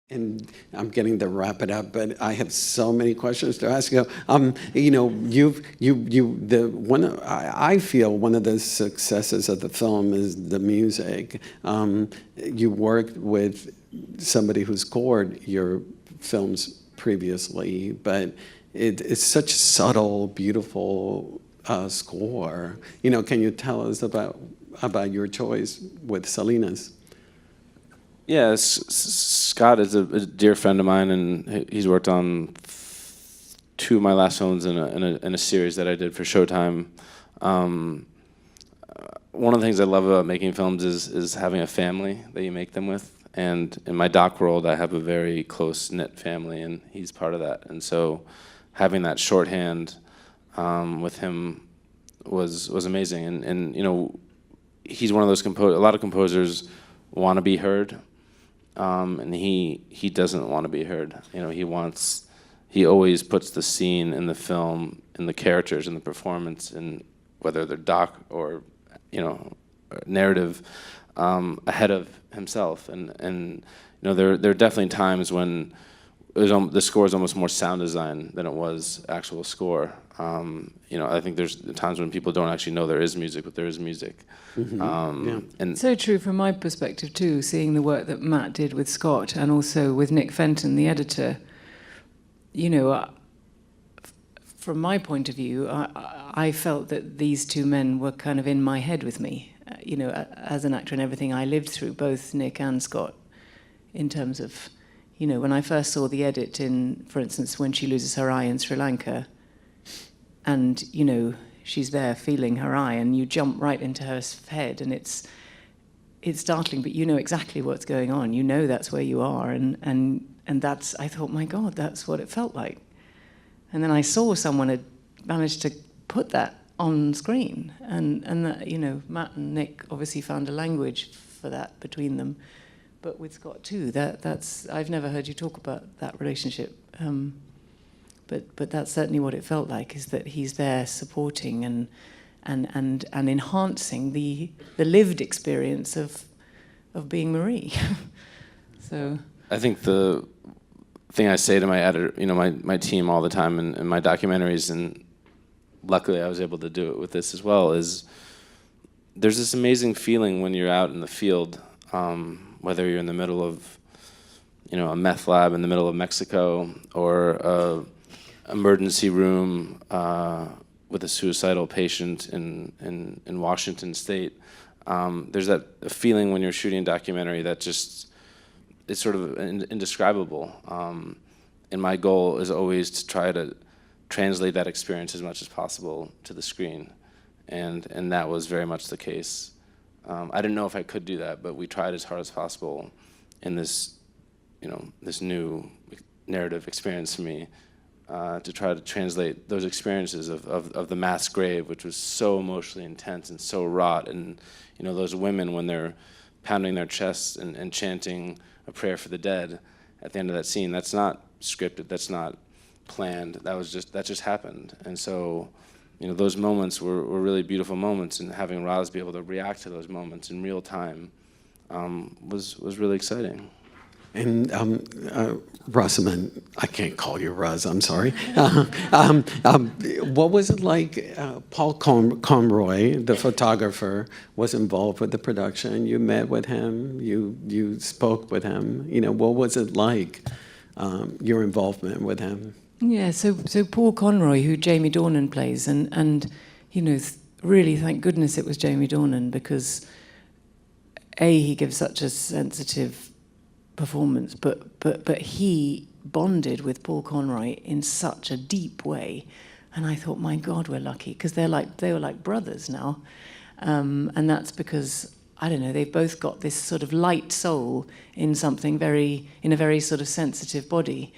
And I'm getting to wrap it up, but I have so many questions to ask you. You know, I feel one of the successes of the film is the music. You worked with somebody who scored your films previously, but it's such a subtle, beautiful score. You know, can you tell us about your choice with Salinas? Yeah, Scott is a dear friend of mine, and he's worked on two of my last films in a series that I did for Showtime. One of the things I love about making films is having a family that you make them with. And in my doc world, I have a very close-knit family, and he's part of that. And so having that shorthand with him was amazing. And you know, he's one of those a lot of composers want to be heard. And he doesn't want to be heard. You know, he always puts the scene in the film, in the characters, in the performance, and whether they're doc or, you know, narrative, ahead of himself. And you know, there are definitely times when the score is almost more sound design than it was actual score. You know, I think there's times when people don't actually know there is music, but there is music. Mm-hmm. Yeah. And so true from my perspective too, seeing the work that Matt did with Scott and also with Nick Fenton, the editor. You know, from my point of view, I felt that these two men were kind of in my head with me. You know, as an actor and everything I lived through, both Nick and Scott, in terms of, you know, when I first saw the edit in, for instance, when she loses her eye in Sri Lanka, and, you know, she's there feeling her eye, and you jump right into her head, and it's startling, but you know exactly what's going on. You know that's where you are, and that's, I thought, my God, that's what it felt like. And then I saw someone had managed to put that on screen, and that, you know, Matt and Nick obviously found a language for that between them, but with Scott too. That's I've never heard you talk about that relationship. But that's certainly what it felt like, is that he's there supporting and enhancing the lived experience of being Marie. So I think the thing I say to my editor, you know, my team all the time in my documentaries, and luckily I was able to do it with this as well, is there's this amazing feeling when you're out in the field, whether you're in the middle of, you know, a meth lab in the middle of Mexico, or a emergency room with a suicidal patient in Washington State. There's that feeling when you're shooting a documentary that just, it's sort of indescribable. And my goal is always to try to translate that experience as much as possible to the screen. And that was very much the case. I didn't know if I could do that, but we tried as hard as possible in this, you know, this new narrative experience for me, to try to translate those experiences of the mass grave, which was so emotionally intense and so wrought. And, you know, those women, when they're pounding their chests and chanting a prayer for the dead at the end of that scene, that's not scripted, that's not planned, that just happened. And so, you know, those moments were really beautiful moments, and having Roz be able to react to those moments in real time was really exciting. And Rosamund, I can't call you Roz, I'm sorry. What was it like? Paul Conroy, the photographer, was involved with the production. You met with him, you spoke with him. You know, what was it like, your involvement with him? yeah, so Paul Conroy, who Jamie Dornan plays, and you know, really thank goodness it was Jamie Dornan, because he gives such a sensitive performance, but he bonded with Paul Conroy in such a deep way, and I thought, my God, we're lucky, because they were like brothers now, and that's because, I don't know, they've both got this sort of light soul in a very sort of sensitive body.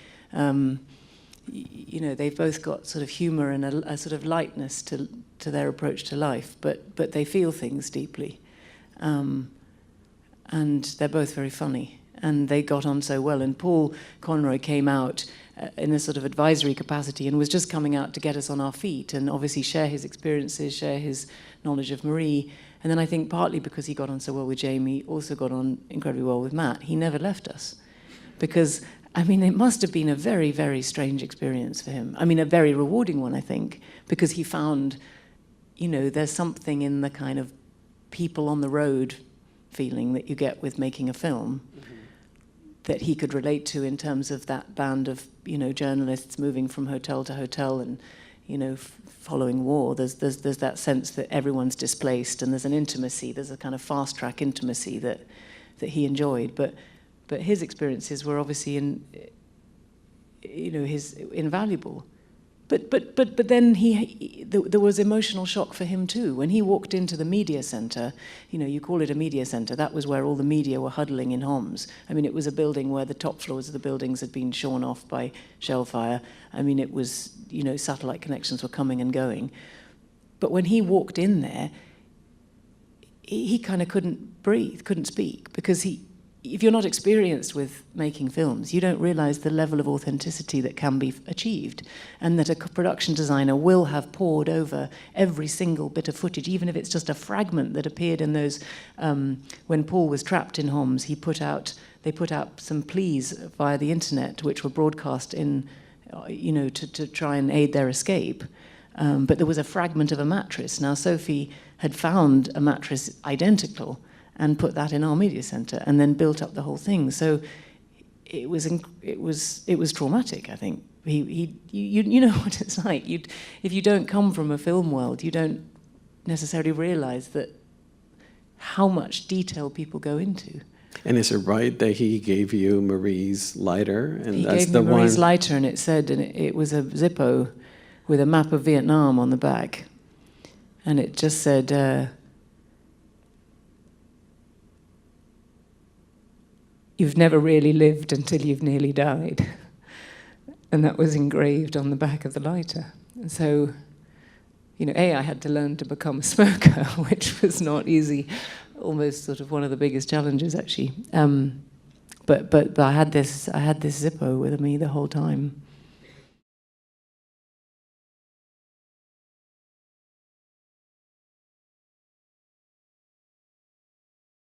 You know, they've both got sort of humor and a sort of lightness to their approach to life, but they feel things deeply, and they're both very funny. And they got on so well. And Paul Conroy came out in a sort of advisory capacity and was just coming out to get us on our feet and obviously share his experiences, share his knowledge of Marie. And then I think partly because he got on so well with Jamie, also got on incredibly well with Matt. He never left us. because, I mean, it must have been a very, very strange experience for him. I mean, a very rewarding one, I think, because he found, you know, there's something in the kind of people on the road feeling that you get with making a film that he could relate to in terms of that band of, you know, journalists moving from hotel to hotel and, you know, following war. There's that sense that everyone's displaced, and there's an intimacy, there's a kind of fast track intimacy that he enjoyed. But his experiences were obviously invaluable. But then there was emotional shock for him too. When he walked into the media centre, you know, you call it a media centre, that was where all the media were huddling in Homs. I mean, it was a building where the top floors of the buildings had been shorn off by shell fire. I mean, it was, you know, satellite connections were coming and going. But when he walked in there, he kind of couldn't breathe, couldn't speak, because if you're not experienced with making films, you don't realize the level of authenticity that can be achieved, and that a production designer will have pored over every single bit of footage, even if it's just a fragment that appeared in those, when Paul was trapped in Homs, they put out some pleas via the internet, which were broadcast in, you know, to try and aid their escape. But there was a fragment of a mattress. Now, Sophie had found a mattress identical and put that in our media centre, and then built up the whole thing. So it was traumatic, I think. You know what it's like. If you don't come from a film world, you don't necessarily realise that how much detail people go into. And is it right that he gave you Marie's lighter? And he that's gave the me Marie's one... lighter, and it said, and it was a Zippo with a map of Vietnam on the back, and it just said, "You've never really lived until you've nearly died." And that was engraved on the back of the lighter. And so, you know, I had to learn to become a smoker, which was not easy, almost sort of one of the biggest challenges, actually. But I had this Zippo with me the whole time.